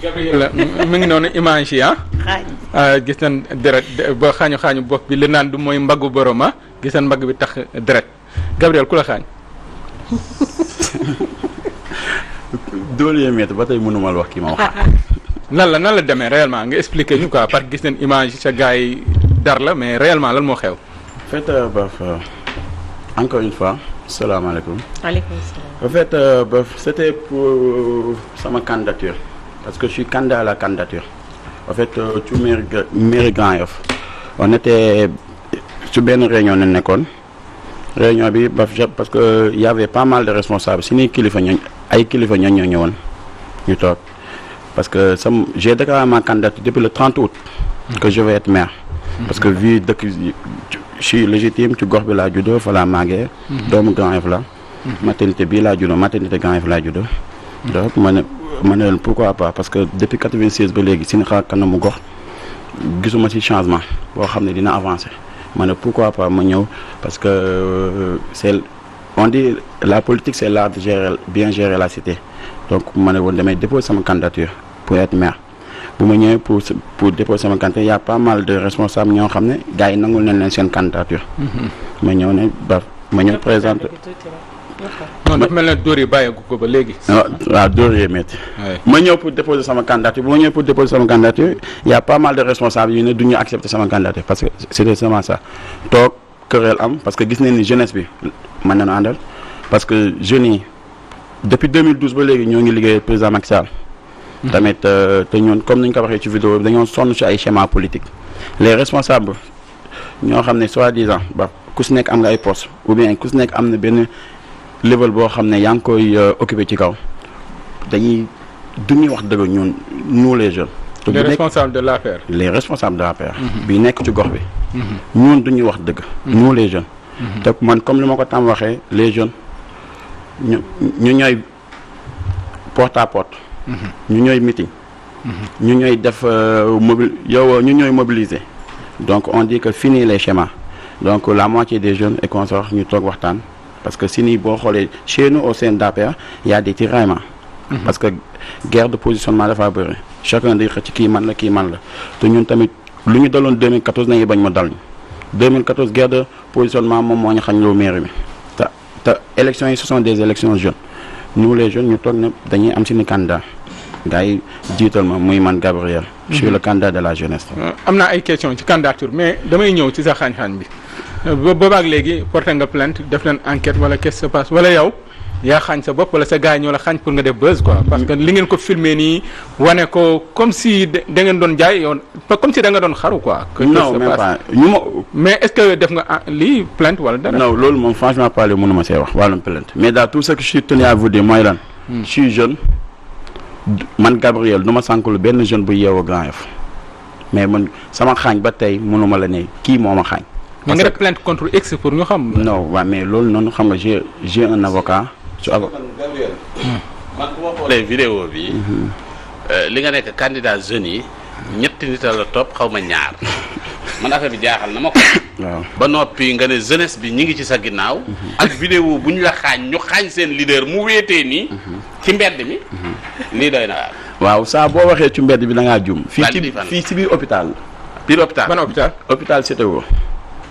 Gabriel mi ngi noonu image yi gis nañ deret ba xaañu bopp bi li naan du mooy mbaggu borom gis nañ mbagg bi tax deret Gabriel ku la xaañ. doole yee métti ba tey mënuma la wax kii ma wax. nan la demee réellement nga expliquer ñu quoi parce que gis nañ image sa gars yi dar la mais réellement lan moo xew. En fait encore une fois salaamaaleykum. Waaleykum salaam. En fait c'était pour sama candidature parce que je suis candidat à la candidature en fait ci mairie Grand Yoff on était ci benn réunion nañ nekkoon réunion bi parce que y avait pas mal de responsables si ni ay kilifa ñoo ñëwoon ñu toog parce que j'ai déclaré ma candidature depuis le 30 août que je vais être maire parce que vu dëkk je suis légitime ci gox bi laa juddoo fa laa màggee doomu Grand Yoff la maternité bii laa juddoo maternité Grand Yoff laa juddoo donc ma ne leen pourquoi pas parce que depuis 96 ba léegi suñu xar kanamu gox gisuma ci changement boo xam ne dina avancer ma ne pourquoi pas ma ñëw parce que on dit la politique c'est l'art de bien gérer la cité donc ma ne woon damay déposer sama candidature pour être maire bu ma ñëwee pour déposer sama candidature y a pas mal de responsables ñoo xam ne gars yi nangul nañ leen seen candidature ma ñëw ne ma ñëw présenter non dafa mel ne dóor yi bàyyeeku ko ba léegi. waaw dóor yi métti. ma ñëw pour déposer sama candidature bu ma ñëwee pour déposer sama candidature y a pas mal de responsables yu ne du ñu accepter sama candidature parce que c'était seulement ça toog querelle am parce que gis nañ ni jeunesse bi mën nañu àndal parce que jeunes yi depuis 2012 ba léegi ñoo ngi liggéey président Macky Sall. tamit te ñun comme ni ñu ko waxee ci vidéo bi dañoo sonn ci ay schéma politique les responsables ñoo xam ne soi-disant ku si nekk am nga ay postes ou bien ku si nekk am na benn. level boo xam ne yaa ngi koy occupé ci kaw du ñuy wax dëgg ñun nous les jeunes. les responsables de l'APR. les responsables de l'APR. bi nekk ci gox bi. ñun du ñuy wax dëgg. nous les jeunes. te man comme li ma ko tam waxee les jeunes ñu ñooy porte à porte. ñu ñooy meeting. ñu ñooy def ñu ñooy mobiliser. donc on dit que fini les schémas donc la moitié des jeunes et consorts ñu toog waxtaan. parce que si nii boo xoolee chez nous au sein d'APR y a des tiraillements. parce que guerre de positionnement dafa bëri chacun day xëcc kii man la te ñun tamit lu ñu daloon 2014 nañu bañ ma dal ñu 2014 guerre de positionnement moom moo ñu xañ loo mairie bi te élections yi ce sont des élections jeunes nous les jeunes ñu toog ne dañuy am suñu candidat gars yi jiital ma muy man Gabriel. je suis le candidat de la jeunesse. am naa ay questions ci candidature mais damay ñëw ci sa xaañ-xaañ bi. boobaak léegi porté nga plainte def leen enquête wala qu'est-ce qui se passe wala yow yaa xaañ sa bopp wala sa gars yi ñoo la xaañ pour nga def buzz quoi parce que li ngeen ko filmé nii wane ko comme si da ngeen doon jaay yoon comme si da nga doon xaru quoi. non même pas mais est-ce que def nga lii plainte wala dara. non loolu moom franchement parler mënuma see wax wàllum plainte mais daal tout ce que je suis tenu à vous dire mooy lan. je suis jeune man Gabriel du ma sànqlu benn jeune bu yeewoo Grand Yoff mais man sama xaañ ba tey mënuma la ne kii moo ma xaañ. mais nga def plainte contre X pour ñu xam. non waaw mais loolu noonu xam nga j'ai un avocat. man Gabriel. man bu ma xoolee vidéo bi. li nga nekk candidat jeunes yi. ñetti nit la topp xaw ma ñaar. man affaire bi jaaxal na ma ko. waaw ba noppi nga ne jeunesse bi ñi ngi ci sa ginnaaw. ak vidéo bu ñu la xaañ ñu xaañ seen leader mu wéetee nii. ci mbedd mi. lii doy na waaw saa boo waxee ci mbedd bi da ngaa jum. fii ci biir hôpital. biir hôpital ban hôpital. hôpital CTO.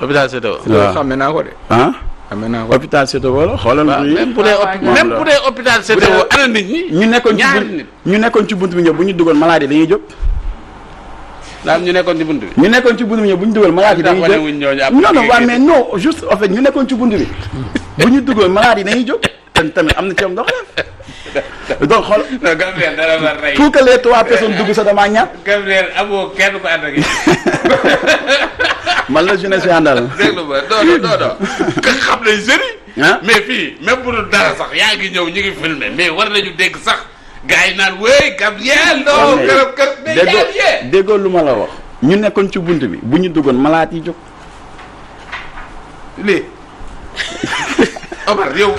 hôpital CTO. waaw xam naa ko de. xam naa ko hôpital CTO la xoolal. même bu dee hôpital CTO ana nit ñi. ñu nekkoon ci bunt bi ñëw bu ñu dugal maladie dañuy jóg. daal ñu nekkoon ci bunt bi. ñu nekkoon ci bunt bi ñëw bu ñu dugal maladie dañuy jóg non waaw mais non juste en fait ñu nekkoon ci bunt bi bu ñu dugal maladie dañuy jóg. tamit am na ci am ndox donc xool. non Gabriel dara war rey. pour que les 3 personnes dugg sa damaa ñàkk. Gabriel amoo kenn ko ànd ak man la jeunesse yi àndal. déglu ma non. nga xam ne jeunes yi. mais fii même bu dul dara sax yaa ngi ñëw ñu ngi filmé mais war nañu dégg sax gars yi naan wey Gabriel. non kër déggoo lu ma la wax. ñu nekkoon ci bunt bi bu ñu duggoon malaat yi jóg. lii. Omar Gabriel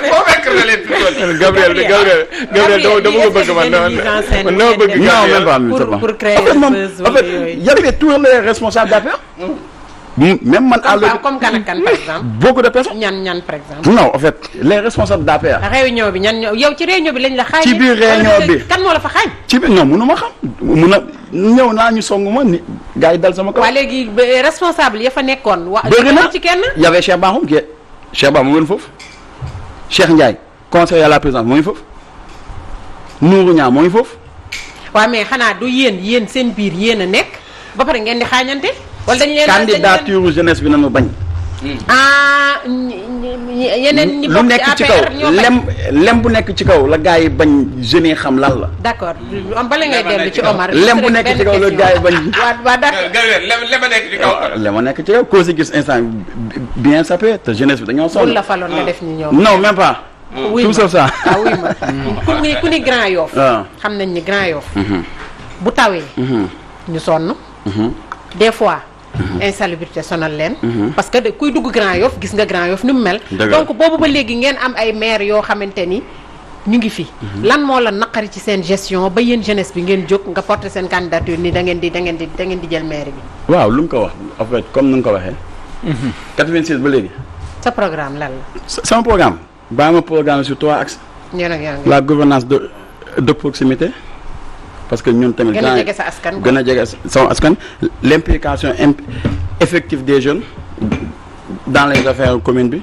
foo fekk na leen fi tool Gabriel dama ko bëgg man dama bëgg. non même pas pour créer buzz en fait y avait tous les responsables d'affaires même man. comme kan ak kan par exemple. beaucoup de personnes. ñan par exemple. non en fait les responsables d'APR. réunion bi yow ci réunion bi lañ la xaaj. ci biir réunion bi kan moo la fa xaaj. ci biir non mënu ma xam ñëw naa ñu song ma ni gars yi dal sama kaw. waa léegi responsable ya fa nekkoon. bëri na ci kenn. y avait Cheikh Bakhoum Cheikh Ba mu ngi foofu Cheikh Ndiaye conseiller à la présidence moo ngi foofu Nourou Niang moo ngi foofu. waaw mais xanaa du yéen seen biir yéen a nekk ba pare ngeen di xaañante. wala dañu leen candidature jeunesse bi nañu bañ. yeneen ñi lu bokk nekk ci ci kaw APR ñoo bañ. lem bu nekk ci kaw la gars yi bañ jeunes yi xam lan la. d'accord bala ngay dellu ci Omar. lem bu nekk ci kaw la gars yi bañ. waa d'accord. lema nekk ci kaw. lema nekk ci kaw koo si gis instant bien sapé te jeunesse bi dañoo sonn. bul la faloon nga def ni ñoom. non même pas. tout sauf ça. wuy ma ku ni Grand Yoff. xam nañ ni Grand Yoff. bu tawee. ñu sonn. des fois. insalubrité sonal leen. parce que kuy dugg Grand Yoff gis nga Grand Yoff ni mu mel. donc boobu ba léegi ngeen am ay maire yoo xamante ni ñu ngi fi. lan moo la naqari ci seen gestion ba yéen jeunesse bi ngeen jóg nga porter seen candidature ni da ngeen di jël maire bi. waaw lu mu ko wax en fait comme ni nga ko waxee. 86 ba léegi. sa programme lan la. sama programme. baa ma programme sur 3 axes. la gouvernance de proximité. parce que ñun tamit. gën a jege sa askan. gën a jege sama askan. l'implication effective des jeunes dans les affaires communes bi.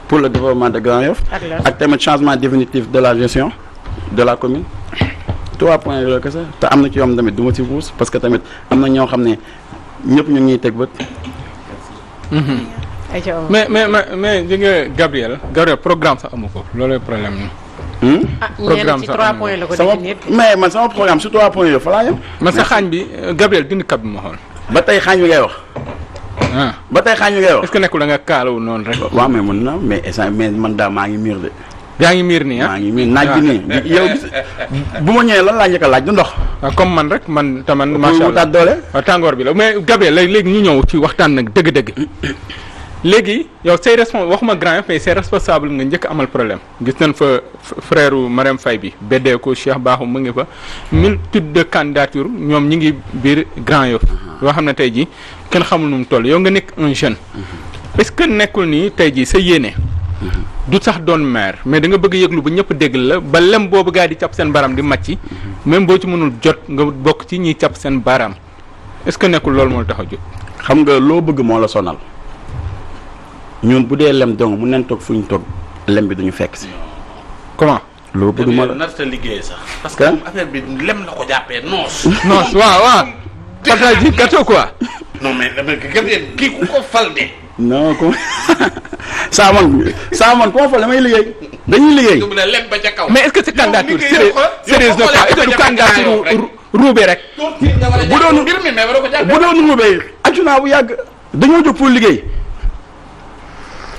pour le développement de Grand Yoff. ak tamit changement définitif de la gestion de la commune. 3 points yooyu kese te am na ci yoom tamit du ma ci ruus parce que tamit am na ñoo xam ne ñëpp ñu ngi ñuy teg bët. mais di nga Gabriel programme sax amu ko loolooy problème ni programme ci 3 points la ko définir. mais man sama programme sur 3 points yooyu fa laa yem. man sa xaañ bi Gabriel dindi kab bi ma xool. ba tey xaañ bi ngay wax. ba tey xaañ bi ngay wax. est-ce que nekkul da nga kaalawu noonu rek. waaw mais mën na mais man daal maa ngi miir de. yaa ngi miir nii maa ngi miir naaj bi nii yow bu ma ñëwee lan laa njëkk a laaj du ndox. comme man rek man taman macha allah doole. tàngoor bi la mais Gabriel léegi ñu ñëw ci waxtaan nag dëgg-dëgg. léegi yow say waxuma Grand Yoff mais say responsable nga njëkk amal problème gis nañ fa frère Marème Faye bi beddee ko Cheikh Bakhoum mu ngi fa multitude de candidature ñoom ñi ngi biir Grand Yoff yoo xam ne tey ji kenn xamul nu mu toll yow nga nekk un jeune est-ce que nekkul nii tey ji sa yéene du sax doon maire mais da nga bëgg yëglu ba ñëpp dégg la ba lem boobu gaa di càpp seen baram di màcc même boo ci mënul jot nga bokk ci ñiy càpp seen baram est-ce que nekkul loolu moo la tax a jóg. xam nga loo bëgg moo la sonal ñun bu dee lem dong mu neen toog fu ñu toog lem bi duñu fekk si. comment. loo bëgg moo la narta liggéey sax. parce que affaire bi lem la ko jàppee noos. noos waaw. partage ji gâteau quoi. non mais kii ku ko fal de. non ko saa man ku ma fal damay liggéey. dañuy liggéey. lem ba ca kaw. mais est-ce que c'est candidature sérieuse na quoi est-ce que du candidature ruube rek. bu doon ruube aju naa bu yàgg dañoo jóg pour liggéey.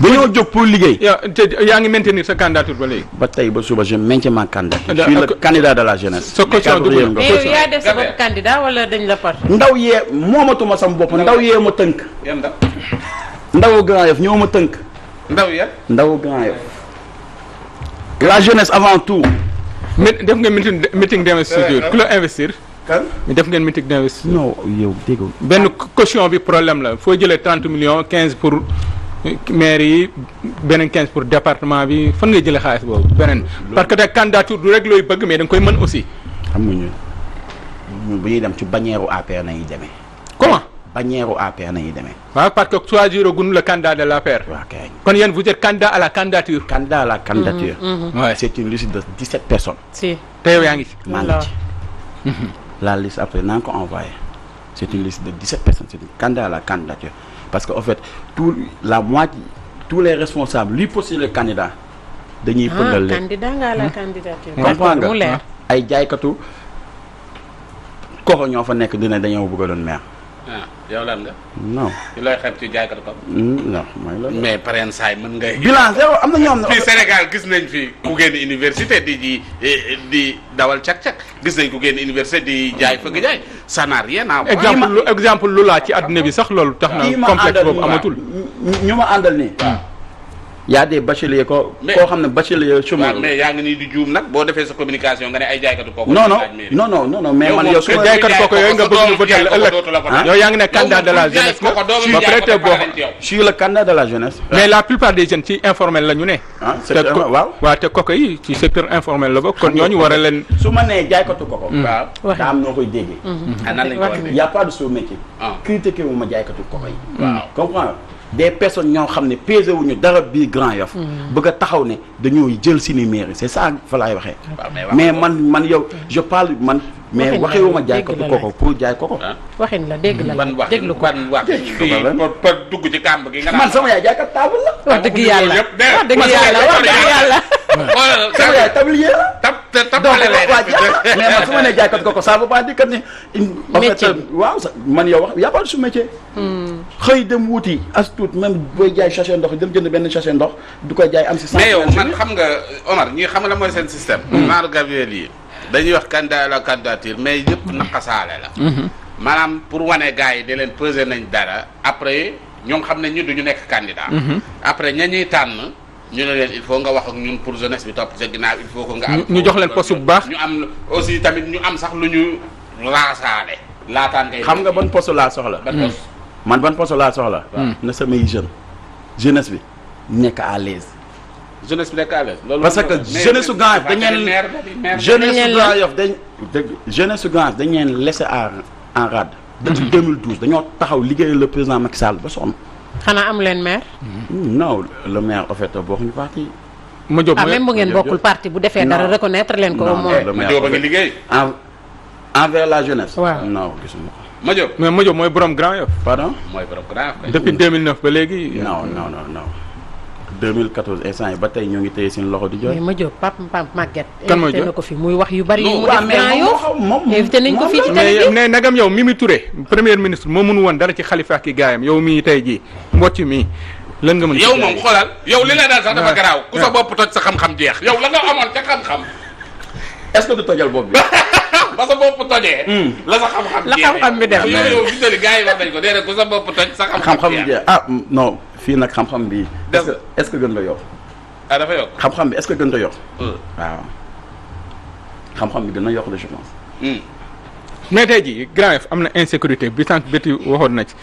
dañoo jóg pour liggéey. yaa ngi maintenir sa candidature ba léegi. ba tey ba suba je maintiens ma candidature. je suis le candidat de la jeunesse. sa caution dugg na mais yow yaa def sa bopp candidat wala dañ la porté. ndaw yee moomatuma sama bopp ndaw yee ma tënk. ndawu Grand Yoff ñoo ma tënk. ndawu Grand Yoff. la jeunesse avant tout. mais def ngeen meeting d'investiture ku la investir. kan def ngeen meeting d'investiture. non yow dégg benn caution bi problème la foo jëlee 30 millions 15 pour. maire yi beneen 15 pour département bi fan ngay jëlee xaalis boobu beneen parce que te candidature du rek looy bëgg mais da nga koy mën aussi. xam nga ñun bu ñuy dem ci bannière APR nañuy demee. comment bannière APR nañuy demee. waaw parce que choisir gun le candidat de l'APR. waaw kay kon yéen vous êtes candidat à la candidature. candidat à la candidature. Ouais. C'est une liste de 17 personnes. si te yow yaa ngi ci. maa ngi ci. la liste après naa ko envoyé. C'est une liste de 17 personnes c'est une candidat à la candidature. Parce que en fait tous les responsables lui postuler le candidat dañuy pëndal leen candidat nga la candidature. comprendre mu leer. ay jaaykatu koro ñoo fa nekk dina dañoo bëgg a doon maire. yow lan nga. non. ci looy xam ci jaaykatu ko. non mooy loolu. mais pareen saay mën ngay. bilan zéro am na ñoo xam ne. fii Sénégal gis nañ fi ku génn université di dawal cak-cak gis nañ ku génn université di jaay fëgg jaay ça n'a rien à voir. exemple lu laa ci àdduna bi sax loolu tax na complexe boobu amatul. ñu ma àndal nii. y a des bacheliers koo xam ne bachelier chômeur mais yaa ngi nii di juum nag boo defee sa communication nga ne ay jaaykatu kooku. non mais man yow su ma jaaykatu kooku yooyu nga bëgg ñu voter ëllëg yow yaa ngi ne candidat de la jeunesse nga ba peut-être boo je suis le candidat de la jeunesse. mais la plupart des jeunes ci informel la ñu ne. waaw te kooku yi ci secteur informel la bokk kon ñooñu war a leen. su ma nee jaaykatu kooku. waaw daa am noo koy déggee. nan lañ ko war a y a pas de sous-métier. critiqué wu ma jaaykatu kooku yi. waaw comprends des personnes ñoo xam ne pesé wuñu dara bii Grand Yoff bëgg a taxaw ne dañoo jël seeni mairie c'est ça fa laay waxee. mais man yow je parle man. mais waxewuma jaay ko koko pour jaay koko. waxin la dégg la déglu ko ban wax fii pour dugg ci kàmb gi nga man sama yaay jaaykat table la. wax dëgg yàlla wax dëgg yàlla. sama yaay tablier la. tapale mais man su ma nee jaaykat koko ça veut pas dire que ne. métier waaw man yow wax y a pas de sous-métier. xëy dem wuti as tuut même booy jaay sachet ndox dem jënd benn sachet ndox du koy jaay am si. mais yow man xam nga Omar ñi xam nga la mooy seen système. Naar Gabriel yi dañuy wax candidat la candidature mais yëpp naqasaale la. maanaam pour wane gars yi da leen peser nañ dara après ñoom xam nañ ñu duñu nekk candidat. après ña ñuy tànn ñu ne leen il faut nga wax ak ñun pour jeunesse bi topp sa ginnaaw il faut que nga am. ñu jox leen poste bu baax. ñu am aussi tamit ñu am sax lu ñu raasaale. laataan ngay xam nga ban poste laa soxla. man ban poste laa soxla. na samay jeunesse bi nekk à l'aise. jeunesse bi nekk à l'aise loolu parce que jeunesse su Grand Yoff dañ leen jeunesse su Grand Yoff dañ leen laissé en rade. depuis 2012 dañoo taxaw liggéeyal le président Macky Sall ba sonn. xanaa amu leen maire. non le maire en fait bokkuñu parti. ma jóg même bu ngeen bokkul parti bu defee dara reconnaître leen ko. ma jóg a ngi liggéey. envers la jeunesse. waaw non gisuma ko. ma jóg mais ma jóg mooy borom Grand Yoff. pardon. mooy borom Grand Yoff. depuis 2009 ba léegi. non 2014 instant yi ba tey ñoo ngi téye seen loxo di jooy. mais ma jóg Pape Maguette. kan mooy invité na ko fi muy wax yu bari. non mu def Grand Yoff invité nañ ko fii ci télé bi. mais nagam yow Mimi Touré premier ministre moo mënu woon dara ci Khalifa ak i gaayam yow mii tey jii mbocc mii lan nga mën. yow moom xoolal yow li la daal sax dafa garaaw ku sa bopp toj sa xam-xam jeex yow la nga amoon ca xam-xam. est-ce que du tojal bopp bi. ba sa bopp tojee. la sa xam-xam jeexee la xam-xam bi def yow gisali gars yi wax nañ ko déedéet ku sa bopp toj sa xam-xam jeex. non fii nag xam-xam bi. est-ce que gën la yokk. dafa yokk xam-xam bi est-ce que gën la yokk. waaw xam-xam bi gën a yokk de je pense. mais tey jii Grand Yoff am na insécurité bi tant béti waxoon na ci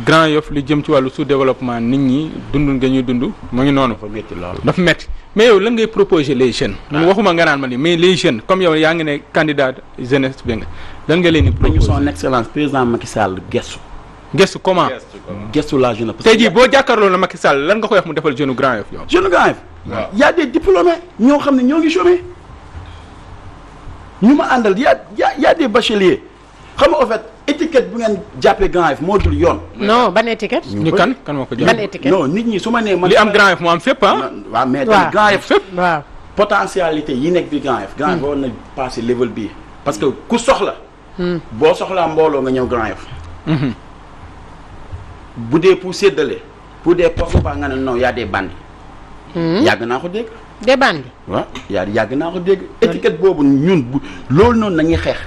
Grand Yoff li jëm ci wàllu sous-développement nit ñi dund nga ñuy dund mu ngi noonu. dafa métti lool dafa métti mais yow lan ngay proposer les jeunes. man waxuma nga naan ma ni mais les jeunes comme yow yaa ngi ne candidat jeunesse bi nga lan nga leen di proposer. son excellence président Macky Sall gestu. gestu comment. gestu la jeunesse. tey jii boo jàkkaarloo na Macky Sall lan nga koy wax mu defal jeune Grand Yoff yow. jeune Grand Yoff. waaw y a des diplômés ñoo xam ne ñoo ngi chômé ñu ma àndal y a des bacheliers xam nga en fait étiquette bu ngeen jàppee Grand Yoff moo dul yoon. non ban étiquette. ñu kan moo ko jàpp ban étiquette. non nit ñi su ma nee man. li am Grand Yoff moo am fépp ah. waaw mais tamit Grand Yoff fépp. waaw potentialité yi nekk bi Grand Yoff. Grand Yoff war na passé level bii. parce que ku soxla. boo soxlaa mbooloo nga ñëw Grand Yoff. bu dee pour séddale pour des postes ba nga ne non y a des bandits. yàgg naa ko dégg. des bandits. waaw yàgg naa ko dégg. étiquette boobu ñun bu loolu noonu nañuy xeex.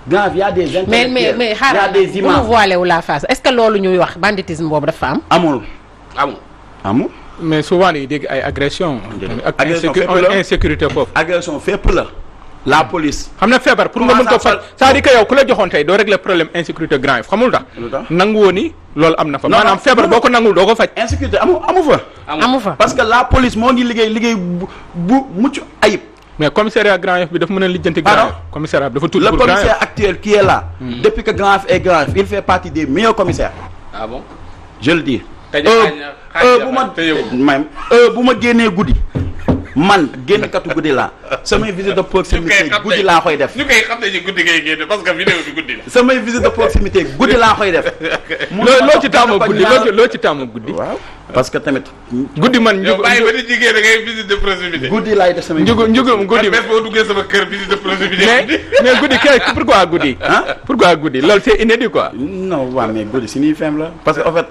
Grand Yoff y a des intellectuels mais xaaral y a des imams bu ñu voilé wu la face est-ce que loolu ñuy wax banditisme boobu dafa am. amul. mais souvent dañuy dégg ay agression ak insécurité foofu. agression fépp la police. xam na feebar pour nga mën ko faj c'est-à-dire que yow ku la joxoon tey doo régler problème insécurité Grand Yoff xamul tax. nangu woon ni loolu am na fa. maanaam feebar boo ko nangul doo ko faj. insécurité amu fa. parce que la police moo ngi liggéey bu mucc ayib. mais commissariat Grand Yoff bi dafa mën a lijjanti Grand Yoff. commissariat bi dafa tudd pour Grand Yoff. le commissaire actuel qui est là. depuis que Grand Yoff est Grand Yoff il fait partie des meilleurs commissaires. ah bon je le dis. bu ma génnee guddi. man génnkatu guddi laa samay visite de proximité guddi laa koy def. ñu koy xam nañu guddi ngay génne parce que vidéo bi guddi la. samay visite de proximité guddi laa koy def. loo ci taamu guddi loo ci taamu guddi. waaw parce que tamit. guddi man yow bàyyi ba di jigéen da ngay visite de proximité. guddi laay def samay. njugum guddi man boo duggee sama kër visite de proximité. mais guddi kay pourquoi guddi. pourquoi guddi loolu c'est inédit quoi. non waaw mais guddi suñuy fem la parce que en fait.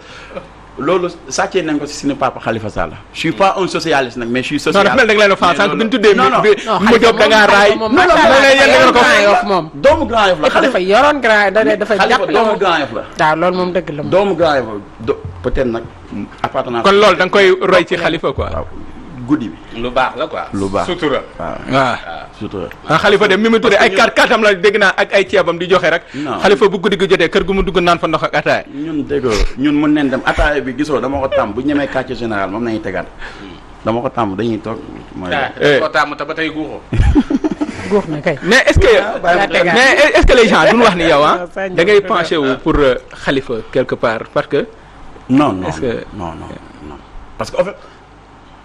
loolu sàccee nañ ko si suñu papa Khalifa Sall. je suis pas un socialiste nag mais je suis social. non dafa mel da nga leen a fan sànq bi ñu tuddee. non mu jóg da ngaa raay. Grand Yoff moom. doomu Grand Yoff la dafa yoroon Grand Yoff dafa jàpp doomu Grand Yoff la. waaw loolu moom dëgg la moom. doomu Grand Yoff peut-être nag appartenance. kon loolu da nga koy roy ci Khalifa quoi. waaw guddi bi. lu baax la quoi. lu baax sutura. waaw. sutura. Khalifa de Mimi Touré ay kàttam la dégg naa ak ay ceebam di joxe rek. non Khalifa bu guddi gi jotee kër gu mu dugg naan fa ndox ak ataaya. ñun déggoo ñun mën nañ dem ataaya bi gisoo dama ko tàmm bu ñemee quartier général moom nañuy tegaat. dama ko tàmm dañuy toog. mooy ko tàmm te ba tey guuxoo. góox na kay. mais est-ce que les gens duñu wax ni yow da ngay penché wu pour Khalifa quelque part parce que. non non est-ce que non parce que en fait.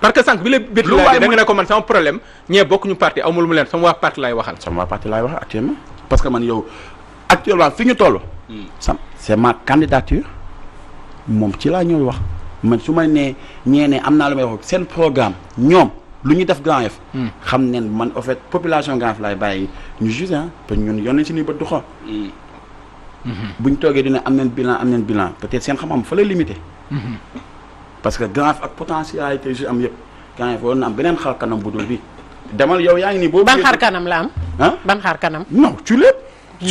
parce que sànq bi la bét laajee da nga ne ko man sama problème ñee bokkuñu parti amul mu leen sama waa parti laay waxal. sama waa parti laay wax actuellement parce que man yow actuellement fi ñu toll. c'est ma candidature moom ci laa ñëw wax man su ma nee ñee ne am naa lu may wax seen programme ñoom lu ñu def Grand Yoff. xam ne man en fait population Grand Yoff laay bàyyi ñu jugé parce que ñun yoon nañ si nii ba du xoo. bu ñu toogee dina am nañ bilan peut-être seen xam-xam fa la limité. parce que Grand Yoff ak potentialité yu am yëpp Grand Yoff waroon na am beneen xar kanam bu dul bi demal yow yaa ngi nii boo. ban xar kanam la am. ah ban xar kanam. non ci lépp.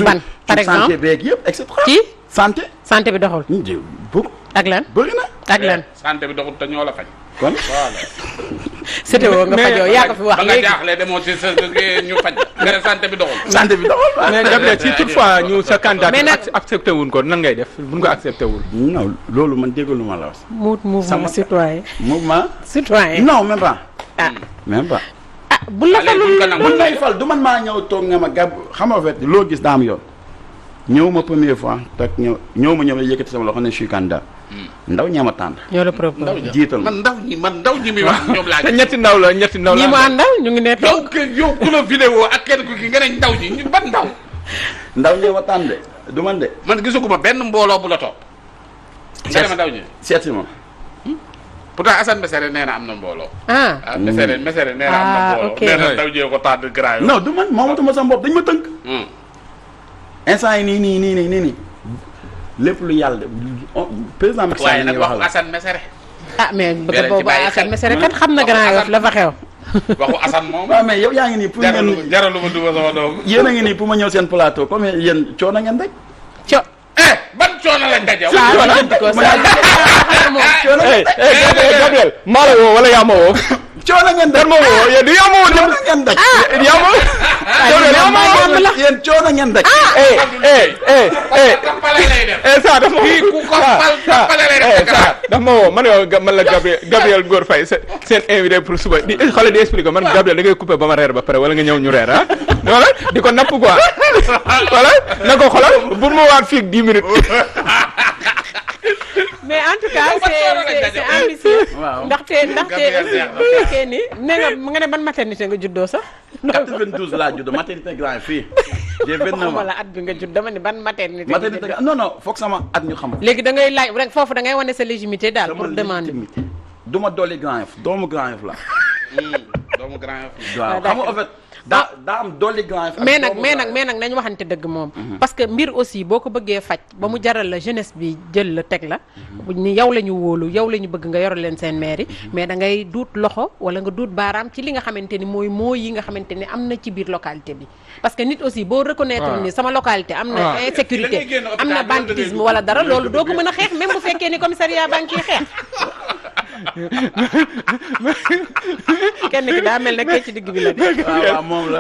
ban par exemple santé beeg yëpp et cetera. ci santé bi doxul. bëgg ak lan bëri na. ak lan santé bi doxul te ñoo la faj. kon voilà. c'était woo nga fajoo yaa ko fi wax ba nga léegi. jaaxlee demoo ci sa ñu faj nga ne santé bi doxul. santé bi doxul. mais Gabriel si toutefois ñu sa candidat accepté wuñ ko nan ngay def buñ ko accepté wul. non loolu man déggalu ma la wax. mouvement citoyen. mouvement. citoyen. non même pas. ah même pas. ah bu la falul buñ lay fal du man maa ñëw toog nga ma gab xam nga fait loo gis daam yoon. ñëw ma première fois tak ñëw ma yëkkati sama loxo ne je suis candidat. ndaw ñee ma tànn. ñoo la proposé. jiital man ndaw ñi muy wax ñoom laa. te ñetti ndaw la ñi mu àndal ñu ngi ne toog. yow ku la vidéo ak kenn ku ki nga ne ndaw ñi ban ndaw. ndaw ñee ma tànn de du man de. man gisuguma benn mbooloo bu la topp. nga ne ma ndaw ñi. seet si ma. pourtant Assane Mesere nee na am na mbooloo. ah Mesere nee na am na mbooloo. ok nee na ndaw ñee ko tànn grand non du man moomatuma sama bopp dañ ma tënk. instant yi nii lépp lu yàlla président Macky Sall waaye nag waxu Assane Mesere. ah mais bëgg boobu Assane Mesere kat xam na Grand Yoff la fa xew. waxu Assane moom. waaw mais yow yaa ngi nii pour ngeen jaralu ma duma sama doom. yéen a ngi nii pour ma ñëw seen plateau comme yéen coono ngeen rek. ban coono lañ daje. Gabriel maa la woo wala yaa ma woo. coono ngeen daj ma woo yéen du yaa ma woo. coono ngeen daj. yaa ma yéen coono ngeen daj. tappale lay def. ça dafa kii ku ko fal tappale lay def. dafa ma woo man la Gabriel Ngor Faye seen invité pour suba di xoolal di expliquer man Gabriel da ngay coupé ba ma reer ba pare wala nga ñëw ñu reer voilà di ko napp quoi voilà na ko xoolal bu ma waat fii 10 minutes. mais en tout cas c'est ambitieux. ndaxte bu fekkee ni nga ne ban maternité nga juddoo sax. 92 laa juddoo maternité Grand Yoff fii. j'ai 29 ans la at bi nga judd dama ne ban maternité. maternité non foog sama at ñu xam. léegi da ngay laaj rek foofu da ngay wane sa légitimité daal pour demander. du ma dolli Grand Yoff doomu Grand Yoff la. doomu Grand Yoff. waaw xam nga en fait daa am dolli Grand Yoff. mais nag nañu waxante dëgg moom. parce que mbir aussi boo ko bëggee faj ba mu jaral la jeunesse bi jël la teg la. ni yow la ñu wóolu yow la ñu bëgg nga yoral leen seen mairie. mais da ngay duut loxo wala nga duut baaraam ci li nga xamante ni mooy yi nga xamante ni am na ci biir localité bi. parce que nit aussi boo reconnaître ni sama localité am na insécurité am na banditisme wala dara loolu doo ko mën a xeex même bu fekkee ni commissariat baa ngi ciy xeex. kenn ki daa mel ne kay ci digg bi la de. waaw moom la.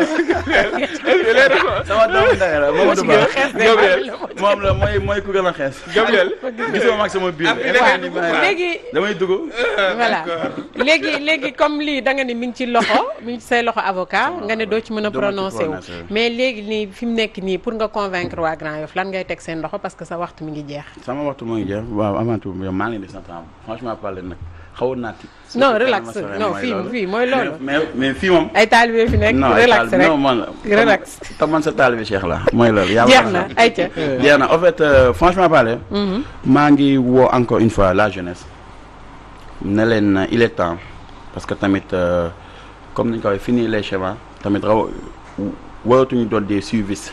sama doomu ndey la Mamadou Ba moom la mooy ku gën a xees. Gabriel gisoo mag sama biir. léegi damay dugg. voilà léegi comme lii da nga ni mi ngi ci say loxo avocat nga ne doo ci mën a prononcé wu. mais léegi nii fi mu nekk nii pour nga convaincre waa Grand Yoff lan ngay teg seen loxo parce que sa waxtu mi ngi jeex. sama waxtu mi ngi jeex waaw avant tout maa ngi leen di sant franchement parler nag xawoon naa ti. non relax non fii mooy loolu. mais fii moom. ay taalibe fi nekk relax rek non man relax. te man sa taalibe Cheikh la mooy loolu. jeex na ayca. jeex na en fait franchement parler. maa ngi woo encore une fois la jeunesse. ne leen il est temps parce que tamit comme ni ñu ko waxee fini les schémas tamit waratuñu doon des suivistes.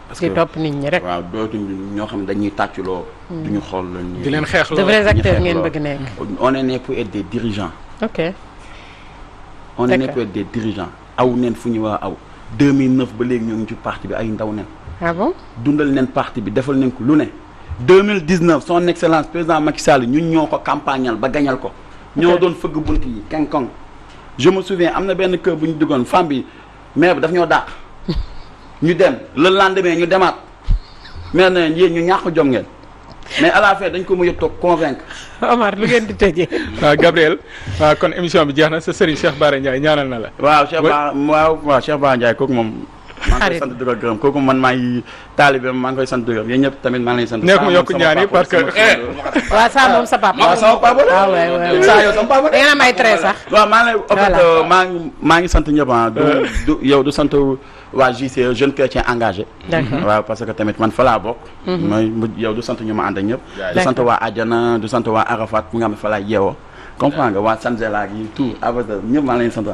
parce que topp nit ñi rek. waaw dootuñu ñoo xam ne dañuy tàcculoo. duñu xool di leen xeexloo de vrais acteurs ngeen bëgg nekk. on est né pour être des dirigeants. ok. on est né pour être des dirigeants. aw neen fu ñu waa aw 2009 ba léegi ñoo ngi ci parti bi ay ndaw nen. ah bon. dundal neen parti bi defal neen ko lu ne 2019 son excellence président Macky Sall ñun ñoo ko campagnal ba gañal ko. ñoo doon fëgg bunt yi kenkong. je me souviens am na benn kër bu ñu duggoon femme bi maire bi daf ñoo dàq. ñu dem le lendemain ñu demaat maire na yéen ñu ñàkk jom ngeen mais à la fin dañ ko mujj a toog convaincre. Omar lu ngeen di tëjee. waaw Gabriel waaw kon émission bi jeex na sa sëriñ Cheikh Bara Ndiaye ñaanal na la. waaw Cheikh Bara Ndiaye kooku moom. maa ngi koy sant di ko gërëm kooku man maa ngi taalibe maa ngi koy sant di ko gërëm yéen ñëpp tamit maa ngi lay sant. nekk mu yokk ñaan yi parce que. waaw saa moom sa papa. waaw sama papa la. waaw waaw saa yow sama papa la. da ngeen a may trait sax. waaw maa ngi lay en fait maa ngi sant ñëpp ah. du yow du sant waa JCE jeune chrétien engagé. d'accord waaw parce que tamit man fa laa bokk. mooy yow du sant ñu ma ànd ak ñëpp. du sant waa Adjana du sant waa Arafat bu nga xam ne fa laa yeewoo. comprends nga waa Sanzela yi tout avec ñëpp maa ngi leen sant